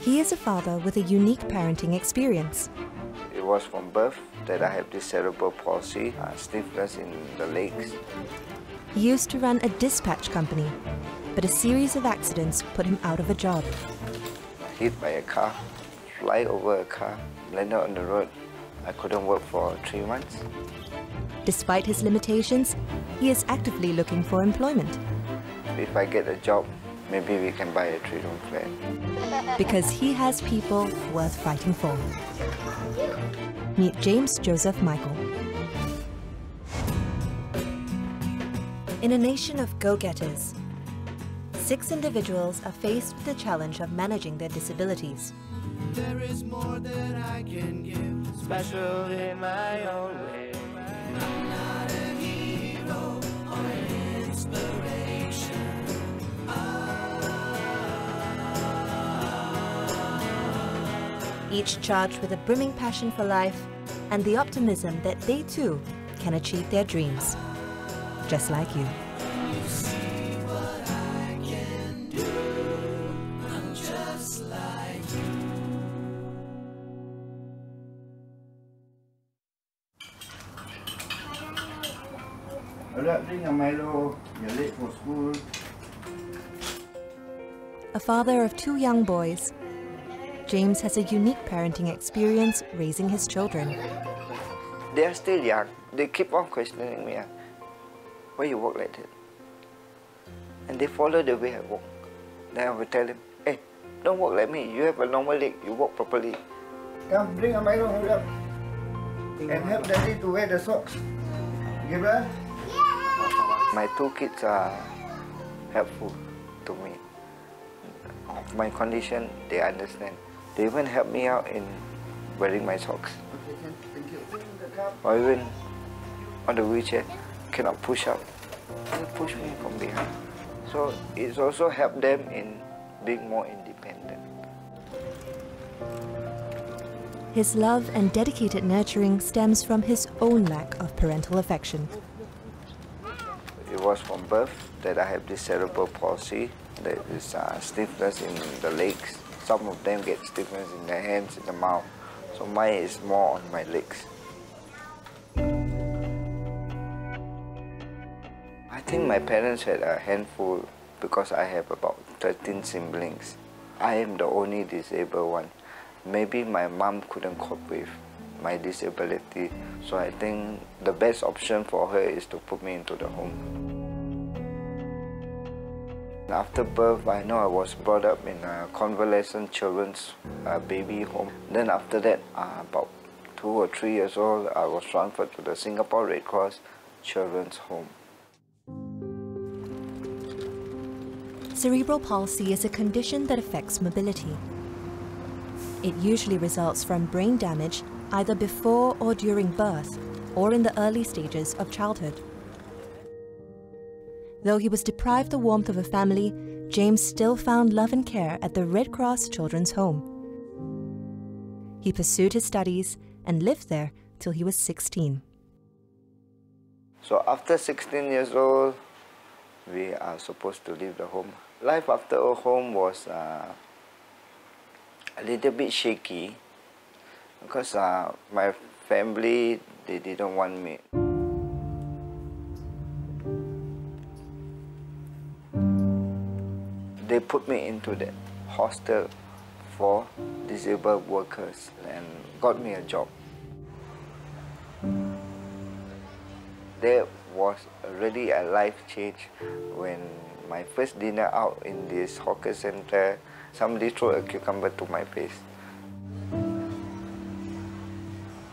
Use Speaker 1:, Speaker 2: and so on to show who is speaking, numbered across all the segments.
Speaker 1: He is a father with a unique parenting experience.
Speaker 2: It was from birth that I have this cerebral palsy, stiffness in the legs.
Speaker 1: He used to run a dispatch company, but a series of accidents put him out of a job.
Speaker 2: Hit by a car, fly over a car, landed on the road. I couldn't work for 3 months.
Speaker 1: Despite his limitations, he is actively looking for employment.
Speaker 2: If I get a job, maybe we can buy a 3-room flat.
Speaker 1: Because he has people worth fighting for. Meet James Joseph Michael. In a nation of go-getters, 6 individuals are faced with the challenge of managing their disabilities.
Speaker 3: There is more that I can give, special in my own way. I'm not a hero or an inspiration.
Speaker 1: Each charged with a brimming passion for life and the optimism that they too can achieve their dreams, just like you.
Speaker 2: Bring a Milo, you're late for school.
Speaker 1: A father of 2 young boys, James has a unique parenting experience raising his children.
Speaker 2: They are still young. They keep on questioning me. Why you walk like that? And they follow the way I walk. Then I will tell them, hey, don't walk like me. You have a normal leg. You walk properly. Come, bring a Milo, hold up. And help Daddy to wear the socks. Give her. My 2 kids are helpful to me. Of my condition, they understand. They even help me out in wearing my socks. Thank you. Or even on the wheelchair, cannot push up. They push me from behind. So it's also helped them in being more independent.
Speaker 1: His love and dedicated nurturing stems from his own lack of parental affection.
Speaker 2: It was from birth that I have this cerebral palsy. There is stiffness in the legs. Some of them get stiffness in the hands, in the mouth. So mine is more on my legs. I think my parents had a handful because I have about 13 siblings. I am the only disabled one. Maybe my mom couldn't cope with my disability, so I think the best option for her is to put me into the home. After birth, I know I was brought up in a convalescent children's baby home. Then after that, about 2 or 3 years old, I was transferred to the Singapore Red Cross Children's Home.
Speaker 1: Cerebral palsy is a condition that affects mobility. It usually results from brain damage either before or during birth, or in the early stages of childhood. Though he was deprived the warmth of a family, James still found love and care at the Red Cross Children's Home. He pursued his studies and lived there till he was 16.
Speaker 2: So after 16 years old, we are supposed to leave the home. Life after a home was a little bit shaky because my family, they didn't want me. They put me into the hostel for disabled workers and got me a job. There was really a life change when my first dinner out in this hawker center, somebody threw a cucumber to my face.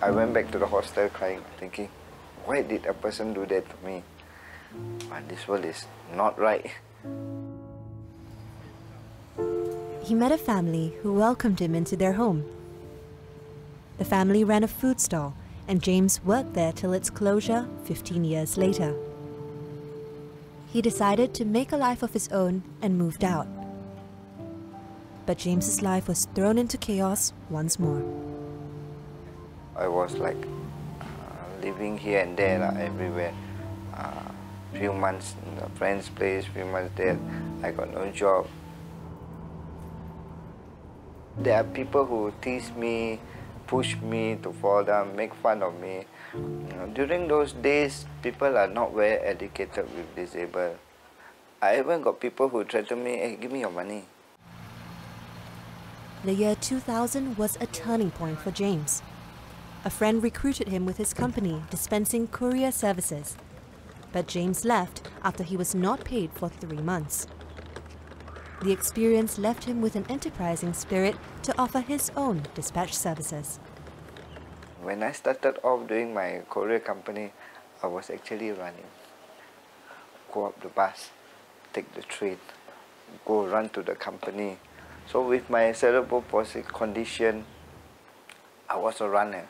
Speaker 2: I went back to the hostel crying, thinking, why did a person do that to me? But this world is not right.
Speaker 1: He met a family who welcomed him into their home. The family ran a food stall, and James worked there till its closure 15 years later. He decided to make a life of his own and moved out. But James's life was thrown into chaos once more.
Speaker 2: I was like living here and there, everywhere. Few months in a friend's place, few months there. I got no job. There are people who tease me, push me to fall down, make fun of me. During those days, people are not very educated with disabled. I even got people who threaten me, hey, give me your money.
Speaker 1: The year 2000 was a turning point for James. A friend recruited him with his company, dispensing courier services. But James left after he was not paid for 3 months. The experience left him with an enterprising spirit to offer his own dispatch services.
Speaker 2: When I started off doing my courier company, I was actually running. Go up the bus, take the train, go run to the company. So with my cerebral palsy condition, I was a runner.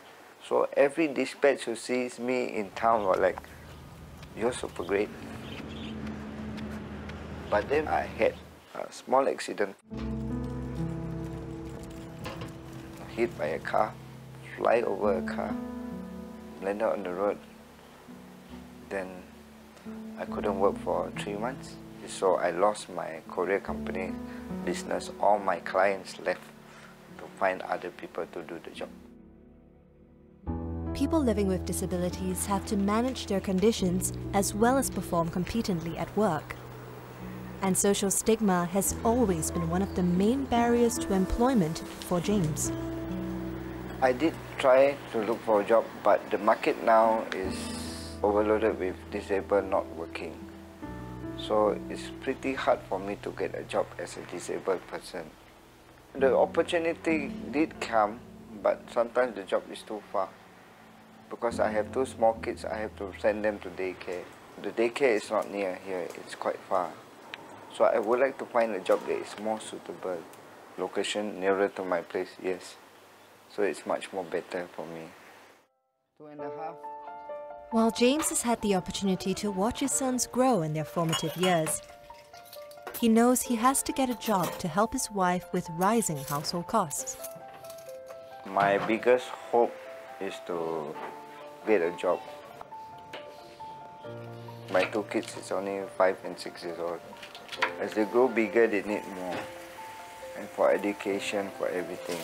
Speaker 2: So every dispatch who sees me in town were like, you're super great. But then I had a small accident. Hit by a car, fly over a car, landed on the road. Then I couldn't work for 3 months. So I lost my courier company business. All my clients left to find other people to do the job.
Speaker 1: People living with disabilities have to manage their conditions as well as perform competently at work. And social stigma has always been one of the main barriers to employment for James.
Speaker 2: I did try to look for a job, but the market now is overloaded with disabled not working. So it's pretty hard for me to get a job as a disabled person. The opportunity did come, but sometimes the job is too far. Because I have 2 small kids, I have to send them to daycare. The daycare is not near here, it's quite far. So I would like to find a job that is more suitable. Location nearer to my place, yes. So it's much more better for me. 2.5.
Speaker 1: While James has had the opportunity to watch his sons grow in their formative years, he knows he has to get a job to help his wife with rising household costs.
Speaker 2: My biggest hope is to get a job. My 2 kids is only 5 and 6 years old. As they grow bigger, they need more. And for education, for everything.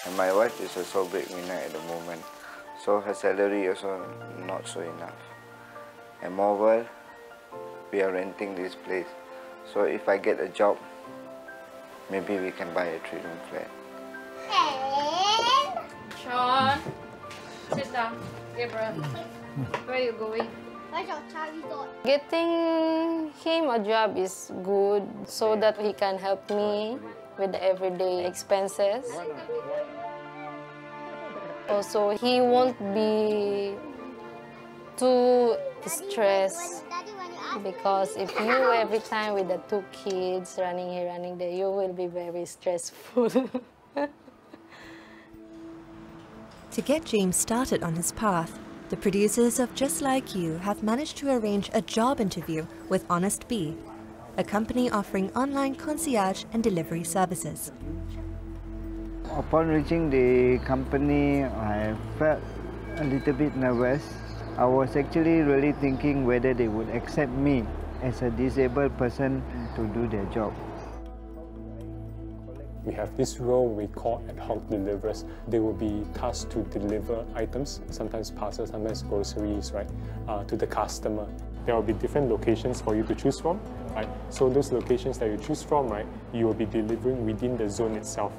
Speaker 2: And my wife is a sole breadwinner at the moment. So her salary also not so enough. And moreover, we are renting this place. So if I get a job, maybe we can buy a 3-room flat.
Speaker 4: Sean, sit down. Gabriel, where are you going?
Speaker 5: Getting him a job is good so that he can help me with the everyday expenses. Also, he won't be too stressed because if you every time with the 2 kids running here, running there, you will be very stressful.
Speaker 1: To get James started on his path, the producers of Just Like You have managed to arrange a job interview with Honest Bee, a company offering online concierge and delivery services.
Speaker 2: Upon reaching the company, I felt a little bit nervous. I was actually really thinking whether they would accept me as a disabled person to do their job.
Speaker 6: We have this role we call ad hoc deliverers. They will be tasked to deliver items, sometimes parcels, sometimes groceries, right, to the customer. There will be different locations for you to choose from, right? So those locations that you choose from, right, you will be delivering within the zone itself.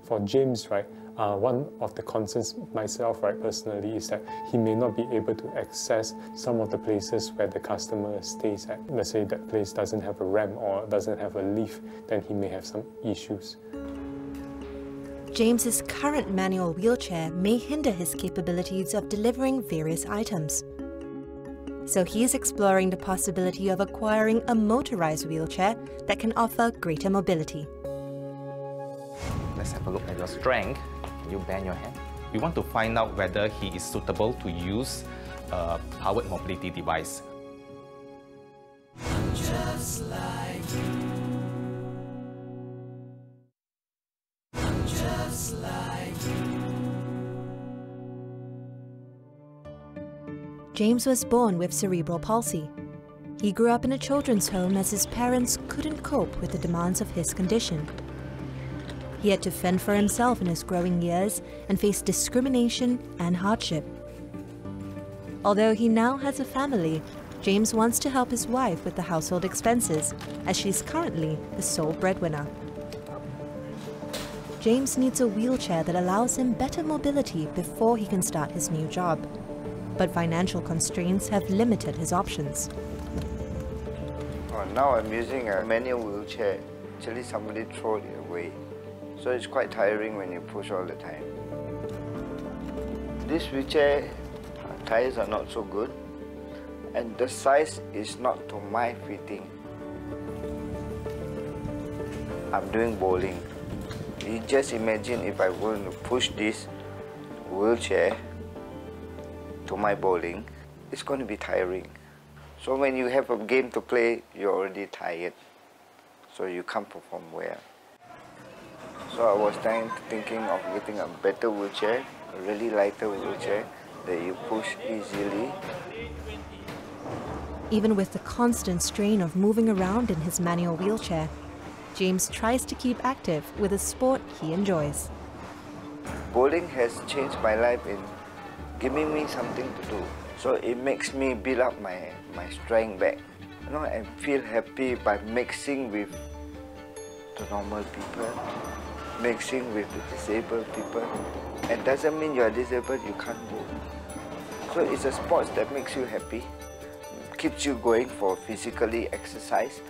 Speaker 6: For James, right, one of the concerns myself, right, personally, is that he may not be able to access some of the places where the customer stays at. Let's say that place doesn't have a ramp or doesn't have a lift, then he may have some issues.
Speaker 1: James's current manual wheelchair may hinder his capabilities of delivering various items. So he is exploring the possibility of acquiring a motorized wheelchair that can offer greater mobility.
Speaker 7: Let's have a look at your strength. You bend your hand. We want to find out whether he is suitable to use a powered mobility device.
Speaker 3: Just like you. Just like you.
Speaker 1: James was born with cerebral palsy. He grew up in a children's home as his parents couldn't cope with the demands of his condition. He had to fend for himself in his growing years and faced discrimination and hardship. Although he now has a family, James wants to help his wife with the household expenses, as she's currently the sole breadwinner. James needs a wheelchair that allows him better mobility before he can start his new job. But financial constraints have limited his options.
Speaker 2: Now I'm using a manual wheelchair. Actually, somebody threw it away. So it's quite tiring when you push all the time. This wheelchair tires are not so good, and the size is not to my fitting. I'm doing bowling. You just imagine if I were to push this wheelchair to my bowling, it's going to be tiring. So when you have a game to play, you're already tired. So you can't perform well. So I was thinking of getting a better wheelchair, a really lighter wheelchair that you push easily.
Speaker 1: Even with the constant strain of moving around in his manual wheelchair, James tries to keep active with a sport he enjoys.
Speaker 2: Bowling has changed my life in giving me something to do. So it makes me build up my strength back. You know, I feel happy by mixing with the normal people, mixing with the disabled people. And doesn't mean you are disabled, you can't go. So it's a sport that makes you happy, keeps you going for physically exercise.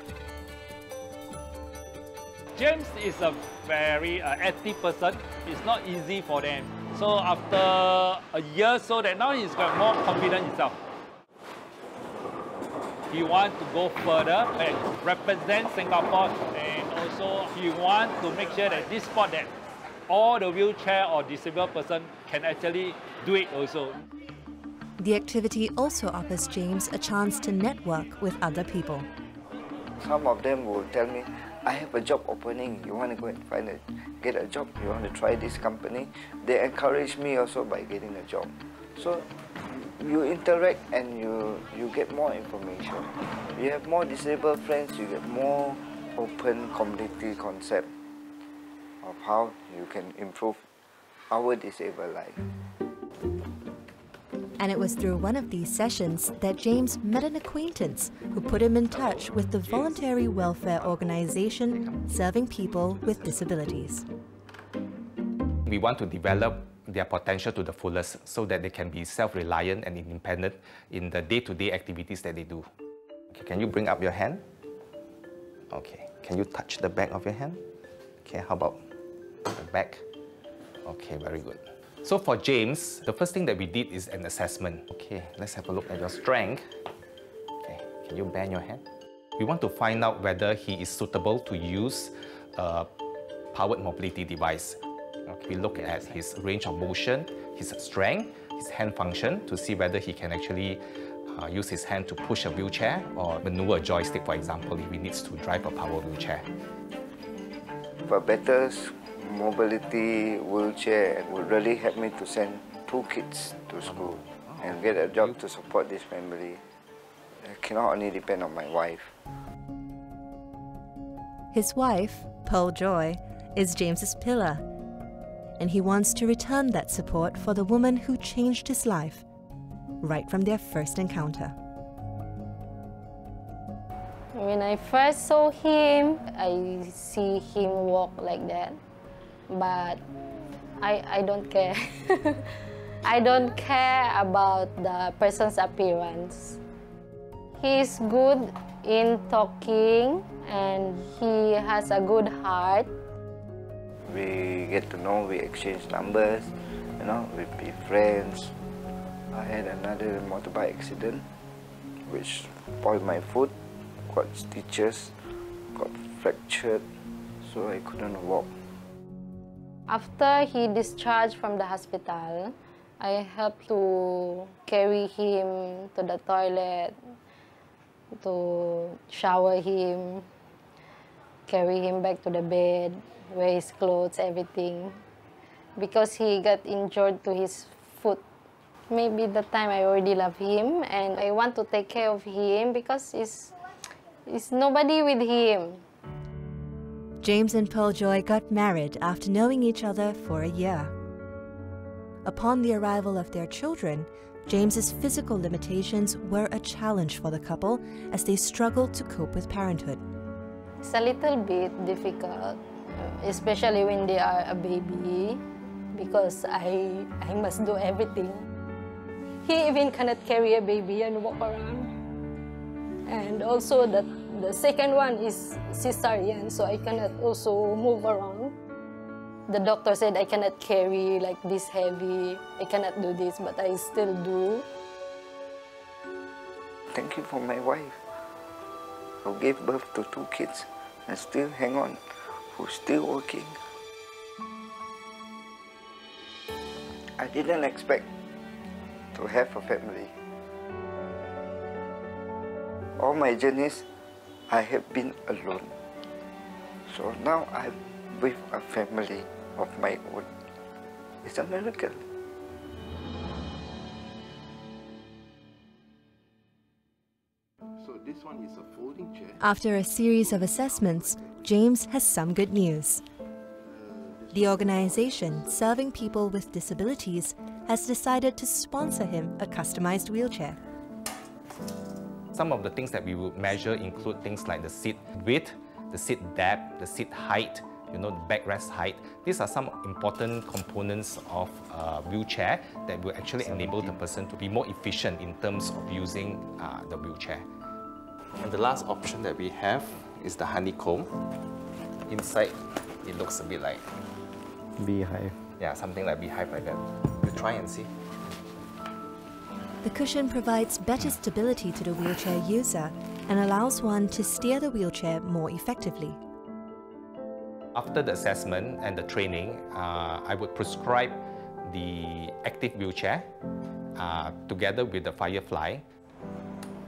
Speaker 8: James is a very active person. It's not easy for them. So after a year so that now he's got more confidence in himself. He wants to go further and represent Singapore, and also he wants to make sure that this sport that all the wheelchair or disabled person can actually do it also.
Speaker 1: The activity also offers James a chance to network with other people.
Speaker 2: Some of them will tell me, I have a job opening, you want to go and get a job, you want to try this company. They encourage me also by getting a job. So you interact and you get more information. You have more disabled friends, you get more open community concept of how you can improve our disabled life.
Speaker 1: And it was through one of these sessions that James met an acquaintance who put him in touch with the voluntary welfare organization serving people with disabilities.
Speaker 7: We want to develop their potential to the fullest so that they can be self-reliant and independent in the day-to-day activities that they do. Okay, can you bring up your hand? Okay. Can you touch the back of your hand? Okay, how about the back? Okay, very good. So for James, the first thing that we did is an assessment. Okay, let's have a look at your strength. Okay, can you bend your hand? We want to find out whether he is suitable to use a powered mobility device. Okay, we look at his range of motion, his strength, his hand function to see whether he can actually use his hand to push a wheelchair or maneuver a joystick, for example, if he needs to drive a power wheelchair.
Speaker 2: For better mobility wheelchair would really help me to send 2 kids to school and get a job to support this family. I cannot only depend on my wife.
Speaker 1: His wife, Pearl Joy, is James's pillar, and he wants to return that support for the woman who changed his life right from their first encounter.
Speaker 5: When I first saw him, I see him walk like that, but I don't care. I don't care about the person's appearance. He's good in talking and he has a good heart.
Speaker 2: We get to know, we exchange numbers, you know, we be friends. I had another motorbike accident which spoiled my foot, got stitches, got fractured, so I couldn't walk.
Speaker 5: After he discharged from the hospital, I helped to carry him to the toilet, to shower him, carry him back to the bed, wear his clothes, everything, because he got injured to his foot. Maybe the time I already love him and I want to take care of him because it's nobody with him.
Speaker 1: James and Pearl Joy got married after knowing each other for a year. Upon the arrival of their children, James's physical limitations were a challenge for the couple as they struggled to cope with parenthood.
Speaker 5: It's a little bit difficult, especially when they are a baby, because I must do everything. He even cannot carry a baby and walk around. And also the second one is cesarean, so I cannot also move around. The doctor said I cannot carry like this heavy, I cannot do this, but I still do.
Speaker 2: Thank you for my wife, who gave birth to 2 kids and still hang on, who's still working. I didn't expect to have a family. All my journeys, I have been alone. So now I'm with a family of my own. It's a miracle.
Speaker 9: So this one is a folding chair.
Speaker 1: After a series of assessments, James has some good news. The organization serving people with disabilities has decided to sponsor him a customized wheelchair.
Speaker 7: Some of the things that we will measure include things like the seat width, the seat depth, the seat height, the backrest height. These are some important components of a wheelchair that will actually enable the person to be more efficient in terms of using the wheelchair. And the last option that we have is the honeycomb. Inside, it looks a bit like
Speaker 2: Beehive.
Speaker 7: Yeah, something like beehive like that. You try and see.
Speaker 1: The cushion provides better stability to the wheelchair user and allows one to steer the wheelchair more effectively.
Speaker 7: After the assessment and the training, I would prescribe the active wheelchair together with the Firefly.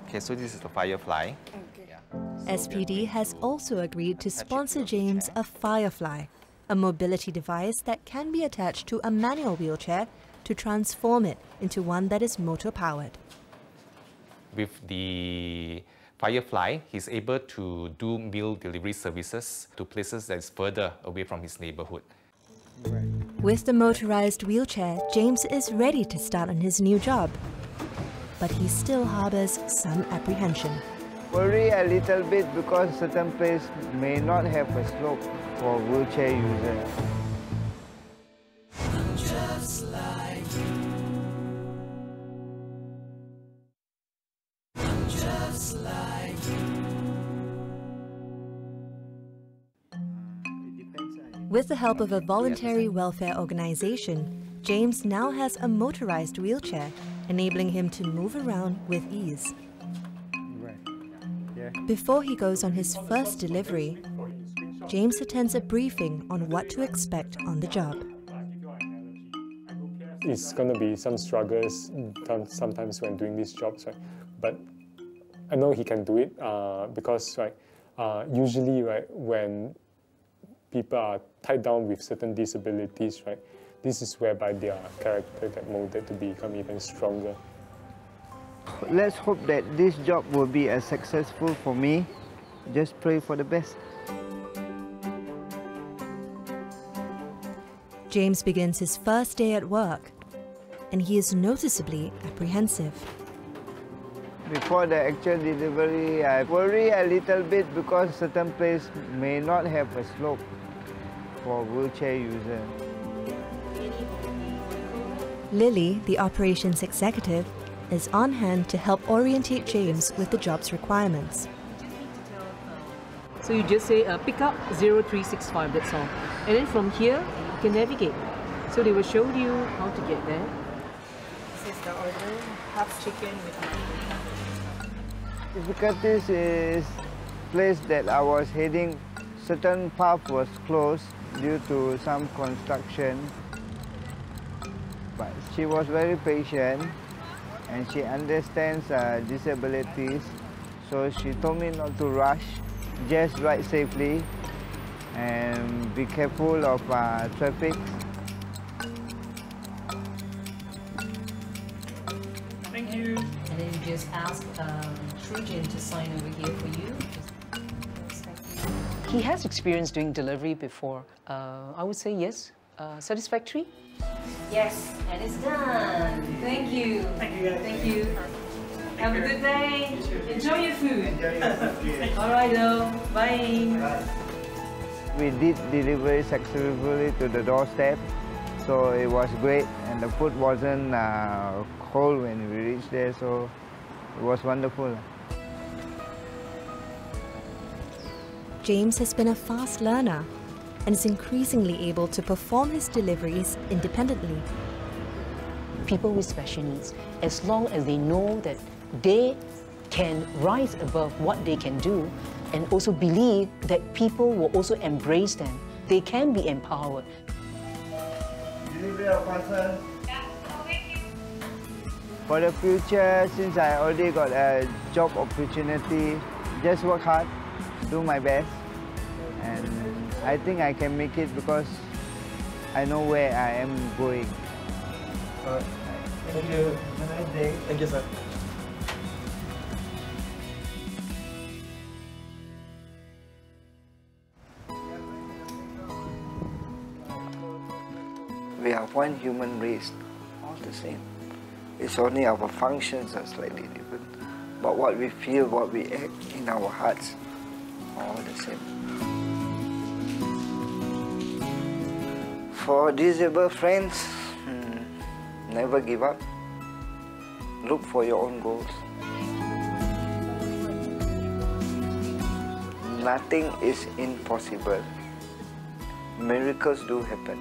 Speaker 7: Okay, so this is the Firefly.
Speaker 5: Okay.
Speaker 7: Yeah.
Speaker 1: SPD has also agreed to sponsor James a Firefly, a mobility device that can be attached to a manual wheelchair to transform it into one that is motor-powered.
Speaker 7: With the Firefly, he's able to do meal delivery services to places that is further away from his neighborhood.
Speaker 1: With the motorized wheelchair, James is ready to start on his new job. But he still harbors some apprehension.
Speaker 2: Worry a little bit because certain places may not have a slope for wheelchair users.
Speaker 3: Just like you. I'm just like you.
Speaker 1: With the help of a voluntary welfare organization, James now has a motorized wheelchair, enabling him to move around with ease. Before he goes on his first delivery, James attends a briefing on what to expect on the job.
Speaker 6: It's going to be some struggles sometimes when doing these jobs, right? But I know he can do it because, right, usually, right, when people are tied down with certain disabilities, right, this is whereby their character gets molded to become even stronger.
Speaker 2: Let's hope that this job will be as successful for me. Just pray for the best.
Speaker 1: James begins his first day at work, and he is noticeably apprehensive.
Speaker 2: Before the actual delivery, I worry a little bit because certain places may not have a slope for wheelchair users.
Speaker 1: Lily, the operations executive, is on hand to help orientate James with the job's requirements.
Speaker 10: So you just say pick up 0365, that's all. And then from here, you can navigate. So they will show you how to get there. This is the order, half chicken with mushroom.
Speaker 2: Difficulties is place that I was heading, certain path was closed due to some construction. But she was very patient and she understands disabilities. So she told me not to rush, just ride safely and be careful of traffic.
Speaker 10: just ask Srijin to sign over here for you. He has experience doing delivery before. I would say yes. Satisfactory? Yes, and it's done. Thank you. Thank you, guys. Thank you. Have a good day. Enjoy your food. All right, though. Bye. Bye.
Speaker 2: We did delivery successfully to the doorstep, so it was great, and the food wasn't cold when we reached there, so it was wonderful.
Speaker 1: James has been a fast learner and is increasingly able to perform his deliveries independently.
Speaker 10: People with special needs, as long as they know that they can rise above what they can do and also believe that people will also embrace them, they can be empowered.
Speaker 2: Delivery of parcel. For the future, since I already got a job opportunity, just work hard, do my best, and I think I can make it because I know where I am going. Thank you. Have a nice day.
Speaker 11: Thank you, sir.
Speaker 2: We are one human race, all the same. It's only our functions are slightly different, but what we feel, what we act in our hearts, all the same. For disabled friends, never give up. Look for your own goals. Nothing is impossible. Miracles do happen.